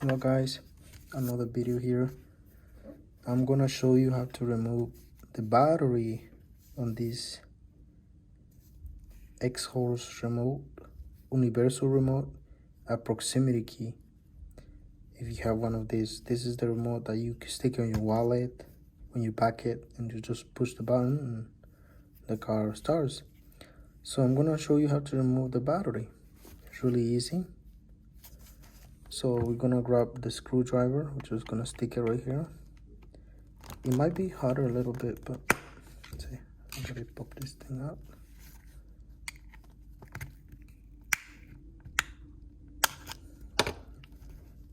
Hello guys, another video here. I'm gonna show you how to remove the battery on this Xhorse Remote, universal remote, a proximity key. If you have one of these, this is the remote that you can stick on your wallet when you pack it, and you just push the button and the car starts. So I'm gonna show you how to remove the battery. It's really easy. So we're gonna grab the screwdriver. We're just gonna stick it right here. It might be harder a little bit, but let's see. I'm gonna pop this thing out.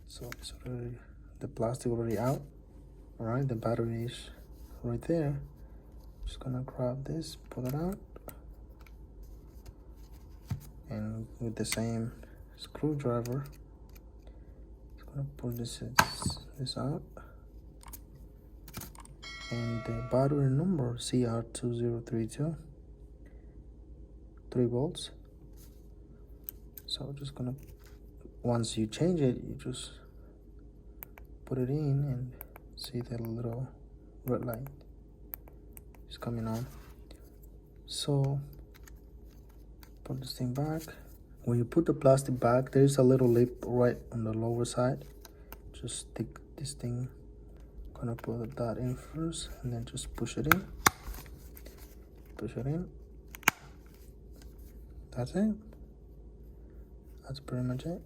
So it's already, the plastic already out. All right, the battery is right there. Just gonna grab this, pull it out, and with the same screwdriver, just gonna pull this out. And the battery number CR2032, 3 volts. So just gonna, once you change it, you just put it in and see that little red light is coming on. So put this thing back. When you put the plastic back, there's a little lip right on the lower side. Just stick this thing, gonna put that in first and then just push it in. Push it in. That's it. That's pretty much it.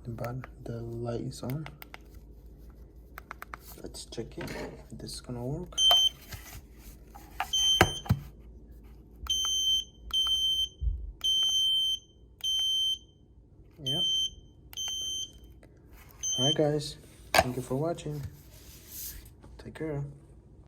The light is on. Let's check it. If this is gonna work. Yep. Alright guys, thank you for watching. Take care.